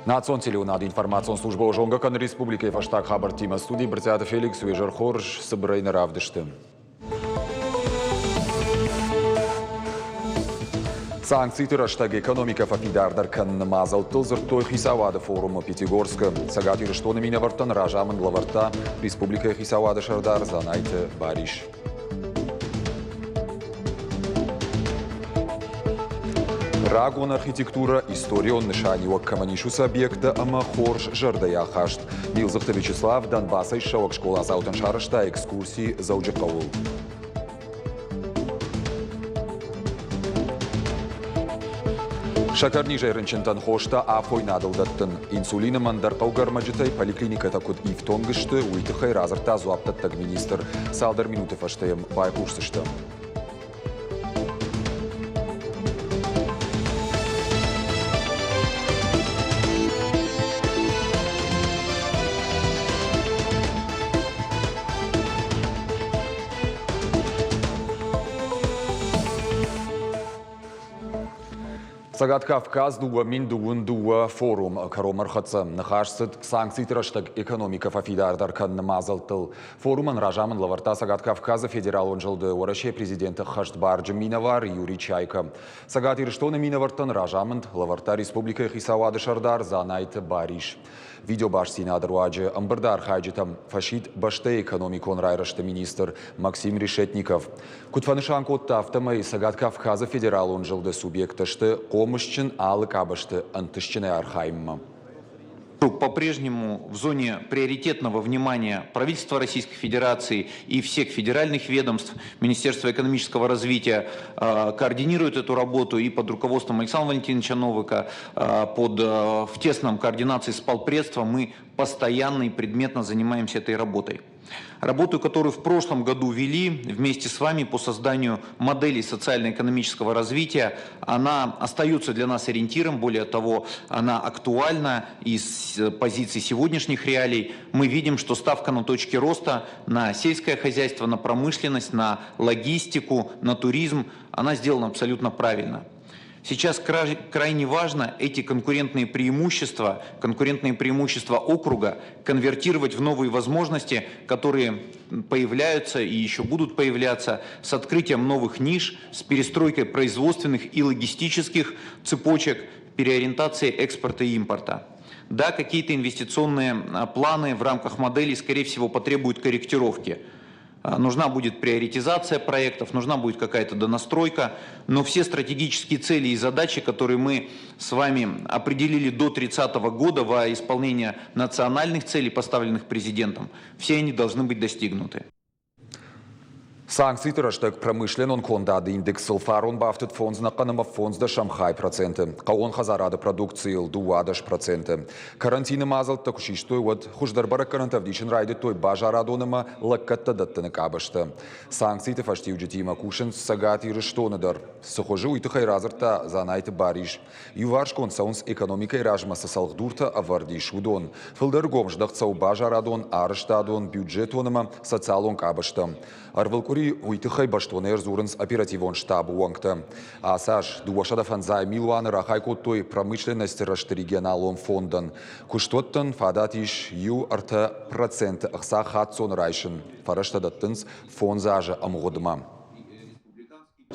Национ телеунады информацион служба ожонга кан республика фаштаг хабар тима студии Бртята Феликс Уежер Хорж Сабрейна Равдышты. Санкции раштаг экономика фапидардар кан мазал тылзыр той хисавады форума Пятигорска. Сагати рештоны меня вартан ражаман лаварта республика хисавады шардар занайте бариш. Рагон архитектура, история он нышанива каманишус объекта, ама хорж жардая хашт. Билзахта Вячеслав, Донбасса и шавак школа заутан шарашта экскурсии зауджакову. Шакарни жайрынчентан хошта афой надалдаттын. Инсулина мандар каугармаджитай поликлиника такут и в тонгышты уйтыхай разарта зуаптаттаг министр. Салдар минуты фаштаем байкурсышты. Сагат Кавказ дуа мин дуун дуа форум каромархатса нахашсыт санкции траштаг экономика фафидардар кан мазалтыл. Форуман ражамын лаварта Сагат Кавказа федерал он жылды ораше президенті Хаштбарджы Миновар Юрий Чайка. Сагат ирштоны Миновартан ражамын лаварта республика Хисавады Шардар занайты Бариш. Видео баш сенатор Уаджи Амбардар хайджитам фашит баште экономикон райрашты министр Максим Решетников. Кутфанышан котта автомай Сагат Кавказа федерал он жылды субъекташты комышчын алык абашты антышчыны архаймма. По-прежнему в зоне приоритетного внимания правительства Российской Федерации и всех федеральных ведомств Министерства экономического развития координирует эту работу и под руководством Александра Валентиновича Новыка, в тесном координации с полпредством мы постоянно и предметно занимаемся этой работой. Работу, которую в прошлом году вели вместе с вами по созданию моделей социально-экономического развития, она остается для нас ориентиром, более того, она актуальна из позиции сегодняшних реалий. Мы видим, что ставка на точки роста, на сельское хозяйство, на промышленность, на логистику, на туризм, она сделана абсолютно правильно. Сейчас крайне важно эти конкурентные преимущества округа конвертировать в новые возможности, которые появляются и еще будут появляться с открытием новых ниш, с перестройкой производственных и логистических цепочек, переориентацией экспорта и импорта. Да, какие-то инвестиционные планы в рамках моделей, скорее всего, потребуют корректировки. Нужна будет приоритизация проектов, нужна будет какая-то донастройка, но все стратегические цели и задачи, которые мы с вами определили до 30 года во исполнение национальных целей, поставленных президентом, все они должны быть достигнуты. Санкции траштаг промышлен кондады индекс сылфарон бафтыт фонд знаканыма фондда Шамхай проценты. Каон хазарады продукции дуадаш проценты. Карантины мазал такушиштой вот хуждарбара карантавдишин райды той бажарадоныма лаккатта даттыны кабышты. Санкции фашти уджитима кушен сагати рыштоныдар. Сухожи уйтыхай разырта занайты бариш. Юварш консаунс экономикой ражмасы салхдурта авардиш удон. Фылдар гомждахцау бажарадон арыштадон бюджетоныма социалон кабышты. Арвалкури уйтыхай баштонер зурынс оперативон штабу уангта. Асаш дуашада фанзай милуаны рахайкот той промышленности рашты регионалон фондан. Куштоттан фадатиш ю арта процент ахса хатсон райшин. Фараштадаттынс фонзажа амугодма.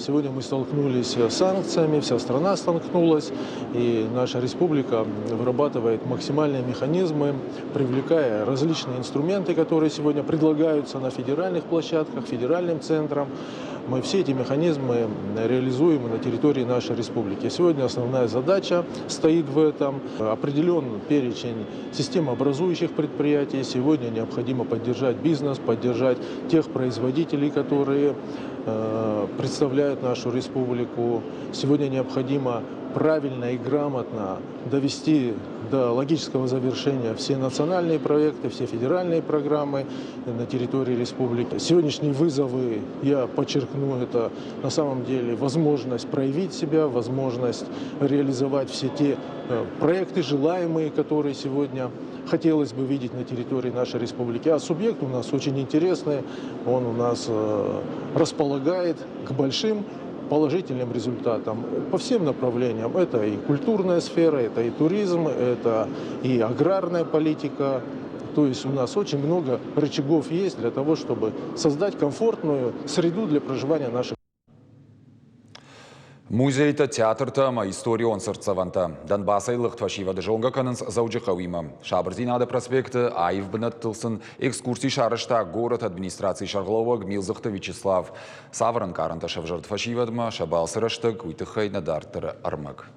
Сегодня мы столкнулись с санкциями, вся страна столкнулась, и наша республика вырабатывает максимальные механизмы, привлекая различные инструменты, которые сегодня предлагаются на федеральных площадках, федеральным центрам. Мы все эти механизмы реализуем на территории нашей республики. Сегодня основная задача стоит в этом. Определен перечень системообразующих предприятий. Сегодня необходимо поддержать бизнес, поддержать тех производителей, которые представляют нашу республику. Сегодня необходимо правильно и грамотно довести до логического завершения все национальные проекты, все федеральные программы на территории республики. Сегодняшние вызовы, я подчеркну, это на самом деле возможность проявить себя, возможность реализовать все те проекты желаемые, которые сегодня хотелось бы видеть на территории нашей республики. А субъект у нас очень интересный, он у нас располагает к большим положительным результатам по всем направлениям. Это и культурная сфера, это и туризм, это и аграрная политика. То есть у нас очень много рычагов есть для того, чтобы создать комфортную среду для проживания наших. Музейта театрта ма историон сырцаванта. Донбасса илых твашивады жонга канынс заужықауима. Шабырзинады проспекты айв бінаттылсын экскурсий шарышта город администрации Шарглова Гмилзыхта Вячеслав. Саврын каранта шавжард фашивадма шабал сырышты куйтыхай надартыры армак.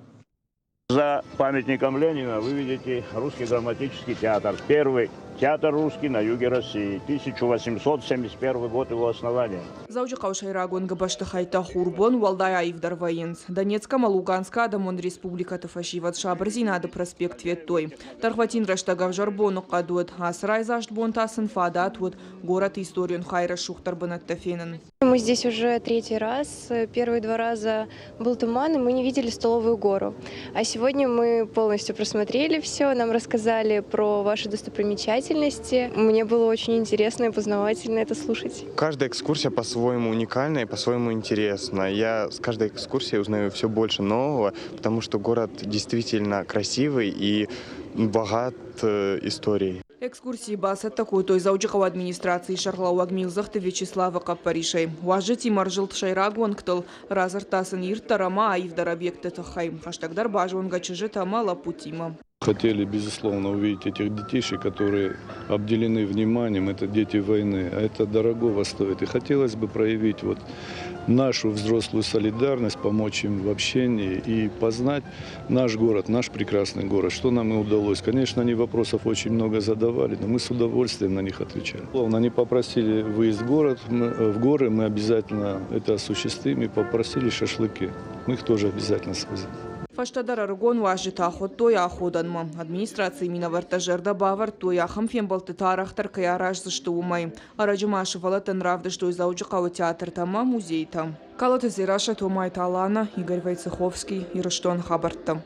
За памятником Ленина вы видите русский драматический театр. Первый театр русский на юге России. 1871 год его основания. Заужи Каушайрагон габашты хайта хурбон Валдай Аивдар военс. Донецка, Малуганска, Дамон Республика Тафашиват Шабрзинады проспект Веттой. Тархватин раштагав жарбону кадует. Асрай заштбон тасын фадат вот город историон хайра шухтар банаттафенен. Мы здесь уже третий раз. Первые два раза был туман, и мы не видели Столовую гору. А сегодня мы полностью просмотрели все, нам рассказали про ваши достопримечательности. Мне было очень интересно и познавательно это слушать. Каждая экскурсия по-своему уникальна и по-своему интересна. Я с каждой экскурсией узнаю все больше нового, потому что город действительно красивый и богат историей. Экскурсии басат такой той заучиков администрации Шарлауа Гмилзыхта Вячеслава Капаришей. Важити маржилт шайрагон ктыл разыр тасын иртарама аивдар объекты тахай. Хаштагдар бажон гачыжы тамала путима. Хотели, безусловно, увидеть этих детишек, которые обделены вниманием. Это дети войны, а это дорогого стоит. И хотелось бы проявить вот нашу взрослую солидарность, помочь им в общении и познать наш город, наш прекрасный город. Что нам и удалось. Конечно, они вопросов очень много задавали, но мы с удовольствием на них отвечали. Они попросили выезд в горы, мы обязательно это осуществим, и попросили шашлыки. Мы их тоже обязательно свозим. Фаштадар аргон важит ахот той аходанма. Администрации минавартажерда бавар той ахамфен балты тарахтар каяраж заштуумай. Араджумаши валатан равды, что из заучикава театр тама музей там. Калаты зираша томай талана, Игорь Войцеховский и Раштон Хабарта.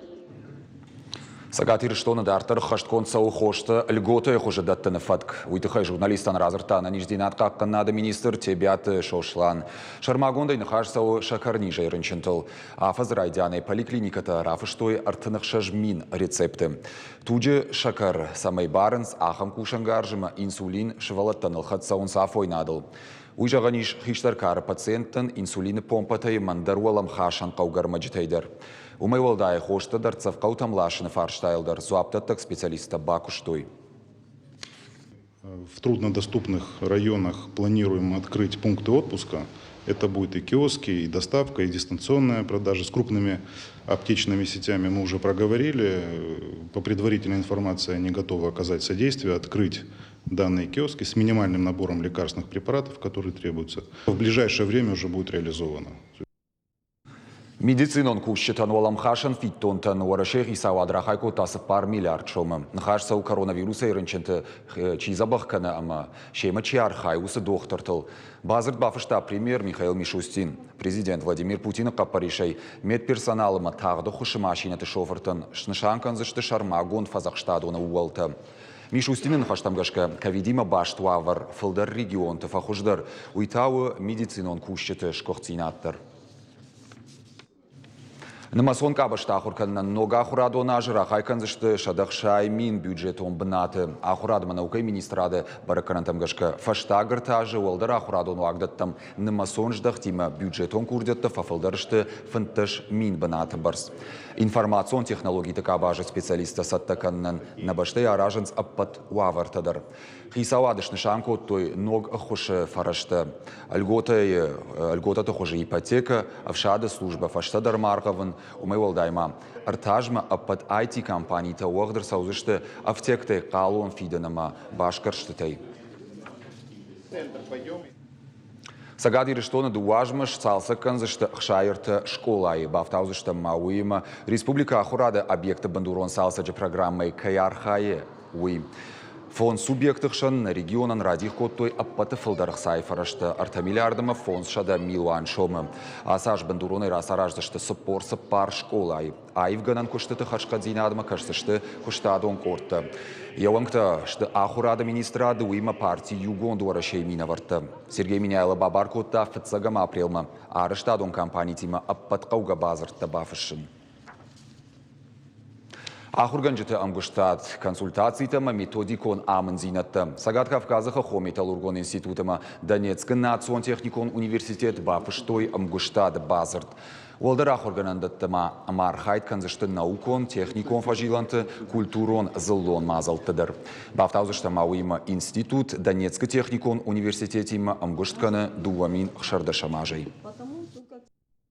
Сагат ирштона дартар хашткон сау хошта льгота хуже даттаны фатк. Уйтыхай журналистан разыртана ниждинат какканады министр тебят шошлан. Шармагондай нахаш сау шакарни жайрынчынтыл. Афазрайдяны поликлиниката рафыштой артынық шажмин рецепты. Туджи шакар самай барынс ахам кушангаржыма инсулин шывалаттаныл хат саун сафой надыл. Уйжаганиш хиштаркар пациенттан инсулины помпатай мандаруалам хашан қаугарма житайдар. Умай валдай хошта дарцав каутамлашыны фарштайлдар зуаптаттак специалиста Бакуштой. В труднодоступных районах планируем открыть пункты отпуска. Это будет и киоски, и доставка, и дистанционная продажа. С крупными аптечными сетями мы уже проговорили. По предварительной информации они готовы оказать содействие, открыть данные киоски с минимальным набором лекарственных препаратов, которые требуются. В ближайшее время уже будет реализовано. Медицинон кушчетан олам хашан фиттонтан уарашех и сауадрахайко тасып пар миллиард шома. Нахаш сау коронавируса ирынченты чизабахкана ама шема чиархай усы доктортыл. Базырд бафышта премьер Михаил Мишустин. Президент Владимир Путин капаришай медперсоналыма тағды хушы машинаты шофыртын. Шнышанкан зышты шармагон фазахштадуна уалта. Мишустинын хаштамгашка ковидима баштуавар фылдар регион тафахуждар. Уйтауы медицинон кушчеты шкохцинаттар. Намасон кабашта ахурканнан нога ахурадона ажыра хайканзышты шадахшай мин бюджетон бынаты. Ахурадма наукай министрады баракарантамгашка фаштагыртажы олдар ахурадону агдаттам намасон ждахтима бюджетон курдетті фафылдарышты фынтыш мин бынаты барс. Информацион технологии такабажы специалиста саттаканнан набаштай аражынс аппат уавартадар. Хисауадышны шанко той ног хуши фарашты. Альгота хуже ипотека, авшады служба фаштадар маргавын. Умай валдайма. Артажма аппат IT-компании та уағдыр саузышты автектай қалуын фиденама башкарштытай. Сагадир штона дуажмаш цалса канзышты хшайырты школай бафтаузышты мауима республика ахурада объекта бандурон салсаджи программой Каярхае уи. Фонд субъектықшын регионан радих коттой аппаты фылдарық сайфарашты. Артамилярдымы фонд шада милуан шомы. Асаж бандуроны расараждышты сыппор пар школай. Айвганан куштыты хашкадзинадымы каштышты куштадон кортты. Яуангта, что ахурада министрады уйма партии югонду арашеймина варты. Сергей Миняйлы бабар котта офицагам апрелма. Арыштадон компании тима аппатқауга базыртты бафышын. Ахурганжыты амгуштат консультацийтама методикон амынзинатты. Сагат Кавказыха Хо-металлургон институтыма Донецкий национ техникон университет бафыштой амгуштат базырт. Олдар ахурганандаттыма мархайт канзышты наукон, техникон фажиланты, культурон зыллон мазалтыдыр. Бафтаузыштама уйма институт Донецкий техникон университетима амгуштканы дуамин хшардашамажей.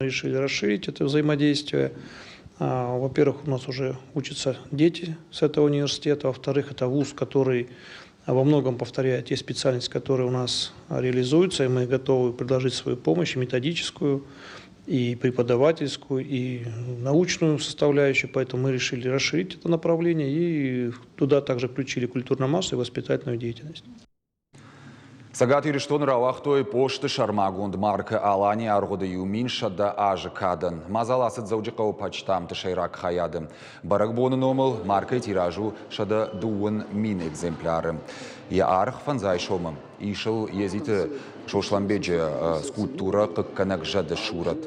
Решили расширить это взаимодействие. Во-первых, у нас уже учатся дети с этого университета. Во-вторых, это вуз, который во многом повторяет те специальности, которые у нас реализуются. И мы готовы предложить свою помощь, и методическую, и преподавательскую, и научную составляющую. Поэтому мы решили расширить это направление. И туда также включили культурно-массовую и воспитательную деятельность. Сагат Ириштон Рауахтой пошты Шармагунд марка Алани Аргода Юмин Шада Ажи Кадан. Мазаласыд зауджикау почтам Тышайрак Хаядым. Баракбоны номал маркой тиражу Шада Дуын мин экземпляры. Я арх фанзай шомам. Ишел езиты шошламбеджи скульптура как жады шурат.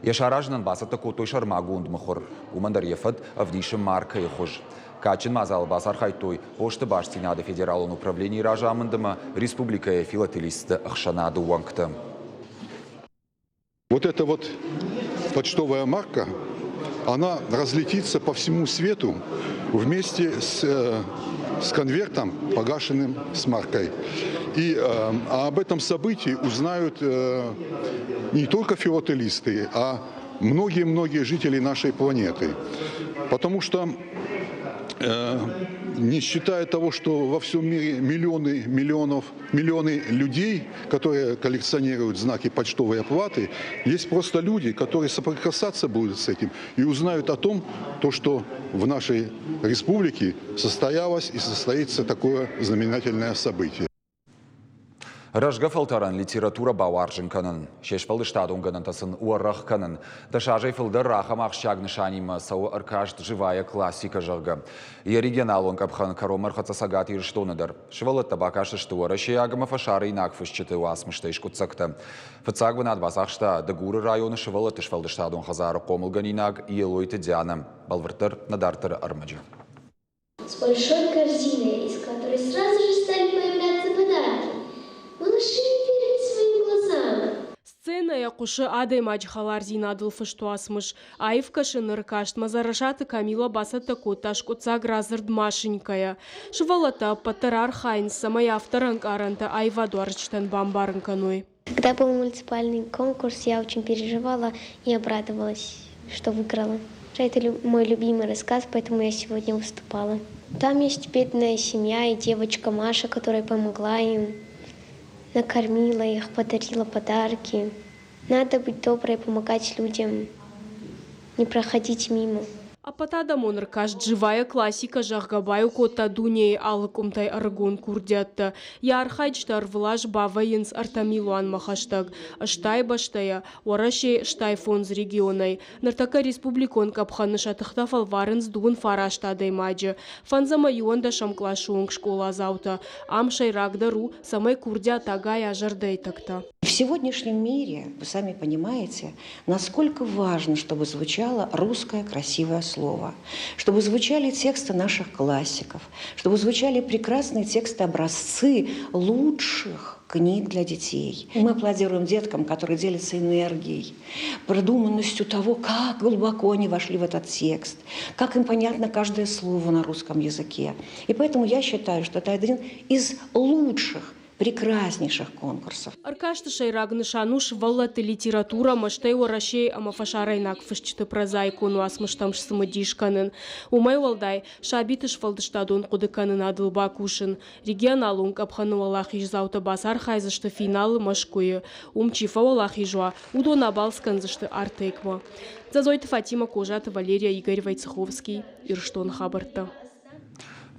Я шаражнан басата котой Шармагунд махор. Умандар ефад авдишем марка и хож. Качин мазал басар хайтой, пошты баштинады федералон управлении ражамындыма республика филателисты Ахшанады Уангта. Вот эта вот почтовая марка, она разлетится по всему свету вместе с конвертом, погашенным с маркой. И об этом событии узнают не только филателисты, а многие-многие жители нашей планеты. Потому что не считая того, что во всем мире миллионы людей, которые коллекционируют знаки почтовой оплаты, есть просто люди, которые соприкасаться будут с этим и узнают о том, что в нашей республике состоялось и состоится такое знаменательное событие. Рашгафалтаран литература бауаржинканын, шешфалды штадунганантасын уаррахканын, дашажай фылдар рахамақ шагнышанима сау аркашт живая классика жағы. И оригиналон капхан каромар хацасагат ирштоныдар. Швалы табакашты штуара шеягама фашары инакфышчыты уасмышта ишкутсакта. Фацагван адбасахшта дагуры районы швалы тышфалды штадун хазары комылганинаг и елойты дяна. Балвартыр надартыр армаджа. С большой корзиной, из которой сразу же стали появляться подарки. Малыши не верят своим глазам. Сцена якушы адай маджхалар зинадыл фыштуасмыш. Айвкашы ныркашт мазарашаты Камила басата коташ коцаг разырд машинкая. Швалата патарар хайн самай авторанг аранта айваду арчтан бамбарнканой. Когда был муниципальный конкурс, я очень переживала и обрадовалась, что выиграла. Это мой любимый рассказ, поэтому я сегодня выступала. Там есть бедная семья и девочка Маша, которая помогла им. Накормила их, подарила подарки. Надо быть доброй, помогать людям, не проходить мимо. А потада монаркаш живая классика жахгабаю кота дуней алыкумтай аргон курдятта. Я архайчтар влаж баваинс артамилуан махаштаг. Аштай баштая, уарашей штай фонз регионай. Нартака республикон капханы шатыхтафал варенс дуын фараштадай маджи. Фанзама юанда шамклашуонг школа заута. Амшай рагдару самай курдя тагая жардай такта. В сегодняшнем мире, вы сами понимаете, насколько важно, чтобы звучало русское красивое слово, чтобы звучали тексты наших классиков, чтобы звучали прекрасные тексты-образцы лучших книг для детей. Мы аплодируем деткам, которые делятся энергией, продуманностью того, как глубоко они вошли в этот текст, как им понятно каждое слово на русском языке. И поэтому я считаю, что это один из лучших, прекраснейших конкурсов. Аркашты шайрагны шануш валлаты литература маштай уарашей амафашарайнак фышчыты прозаику нуасмыштамш самодишканын. Умай валдай шабитыш валдыштадон кудыканын адылба кушын. Регионалун капханы валахиж заута басар хайзышты финалы машкуи. Умчифа валахижуа удон абалсканзышты артекма. Зазойты Фатима Кожата, Валерия Игорь Войцеховский, Ирштон Хабарта.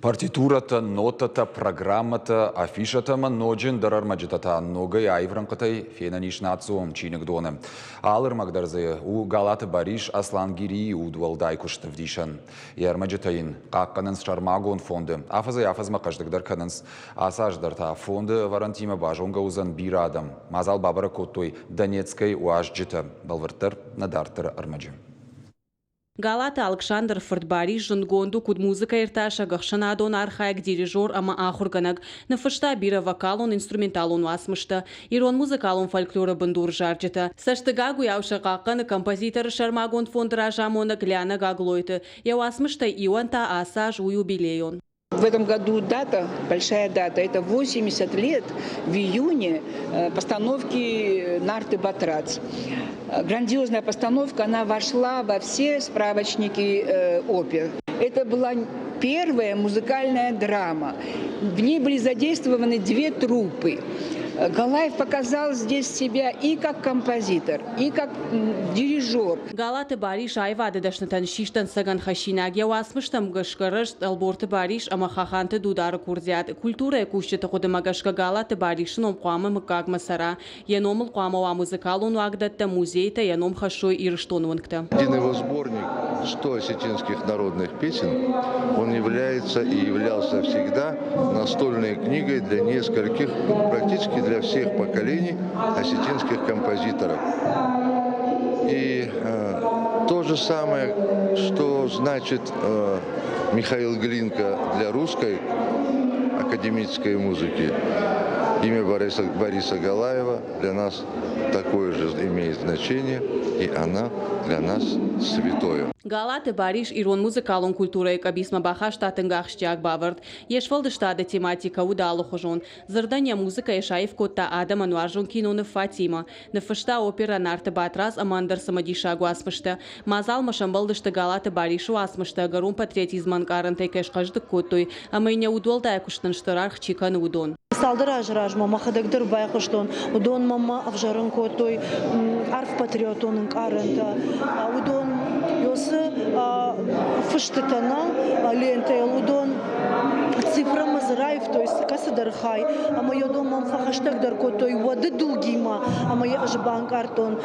Партитурата, нотата, программата, афишата маноджин дарар маджитата ногай айвранкатай фенаниш национ чиник доны. Алыр магдарзы у Галаты Бариш Аслангири удвалдай куштавдишан. Яр маджитаин қаққанынс шармагон фонды. Афазай афазма қаждыгдар канынс асаждарта фонды варантима бажонга узан бирадам. Мазал бабара коттой Донецкой уажджита. Балвартар надартар армаджи. Галата Александр Фортбари жангонду куд музыка ирташа гахшанадон архаек дирижер ама ахурганак на фашта бира вокалон инструменталон васмышта ирон музыкалон фольклора бандур жарджета саштыгагу яуша какканы композитор шармагон фондра жамона гляна гаглойты яуасмышта ионта асаж у юбилейон. В этом году дата, большая дата, это 80 лет в июне постановки «Нарты Батрац». Грандиозная постановка, она вошла во все справочники опер. Это была первая музыкальная драма. В ней были задействованы 2 труппы. Галаев показал здесь себя и как композитор, и как дирижер. Галаты Бариш айвады дашнатан шиштан саган хашинаг яуасмыштам гашкарыш алборты Бариш амахаханты дудары курдят. Культура кущета ходымагашка Галаты Баришном куамы мыкаг масара. Яномыл куамова музыкалун вагдатта музейта яном хашой ирштонвангта. Один его сборник 100 осетинских народных песен, он является и являлся всегда настольной книгой для нескольких, практически для всех поколений осетинских композиторов. И то же самое, что значит Михаил Глинка для русской академической музыки. Имя Бориса Галаева для нас такое же имеет значение, и она для нас святое. Галаты Бариш ирон музыкалон культура экабисма баха штатынгах штяг бавард. Ешвалды штада тематика удалу хожон. Зардания музыка ешаев котта Адам ануаржон киноны Фатима. Нефашта опера Нарты Батрас амандар самадишагу асмышта. Мазал машамбалдышты Галаты Баришу асмышта. Гарун патриотизман карантай кэшкаждык коттой. Амайня удолда якуштан штарарх чиканы удон. Салдыраж ражма махадагдыр байқыштон удон мама авжарын котой арф патриотонын каранта удон ёсы фыштытана лентел удон цифра мазраев то есть касадархай ама ёдон мам фахаштагдар котой воды дулгима ама яж банк артон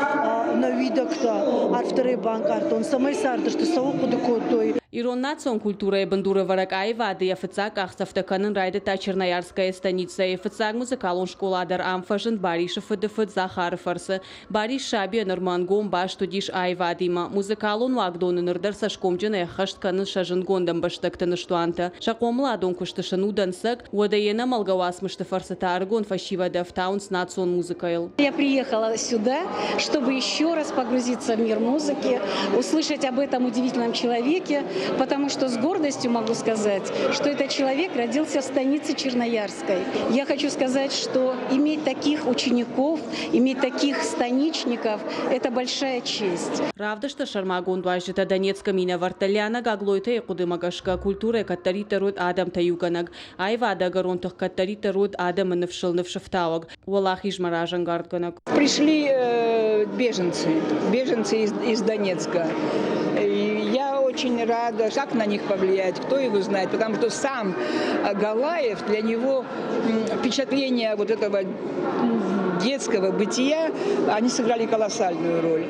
навидакта арфтары банк артон самай сардышты савукуды котой. Ирон национ культура и бандура варак айвады яфыцак ахсафтаканын райдата Черноярская станица яфыцак музыкалон школадар амфашын Баришев фыдыфыд Захаров арсы. Бариш шаби нырмангон баш тудиш айвадима. Музыкалон вагдонын ырдар сашкомджын эхаштканын шажын гондам баштактаны штуанта. Шакомла адон куштышын удансак, уадаена малгавасмышты фарсата аргон фашивада в таунс национ музыкайл. Я приехала сюда, чтобы еще раз погрузиться в мир музыки, услышать об этом удивительном человеке, потому что с гордостью могу сказать, что этот человек родился в станице Черноярской. Я хочу сказать, что иметь таких учеников, иметь таких станичников – это большая честь. Правда, что Шармагон дважды Донецка мина варталяна гаглойта и кудымагашка культура катарита род Адам таюганаг, айвада гаронтах катарита род Адам навшил навшафтаваг, валах ижмаражан гардганаг. Пришли беженцы из Донецка. Я очень рада, как на них повлиять, кто его знает, потому что сам Галаев, для него впечатление вот этого детского бытия, они сыграли колоссальную роль.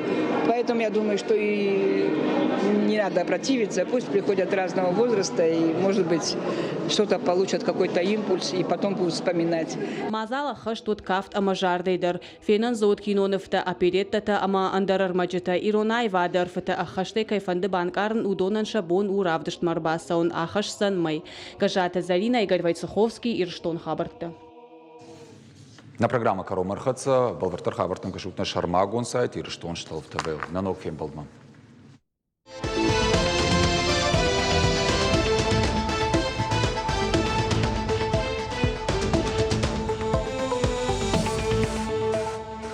Поэтому я думаю, что и не надо противиться, пусть приходят разного возраста и, может быть, что-то получат, какой-то импульс, и потом будут вспоминать. Мазала хаш тут кафт ама жардайдар, фенан зод кинонефта опереттата ама андарар маджета, иронай вадарфта ахаште кайфанды банкарн удонан шабон у равдышт марбасаун ахаш санмай. Гажата Зарина, Игорь Войцеховский, Ирштон Хабартта. На программа «Каро Мархаца» Балвартар Хабартан Кашутна Шармагон сайт Ирштон Шталф ТВ. На ног фем Балдман.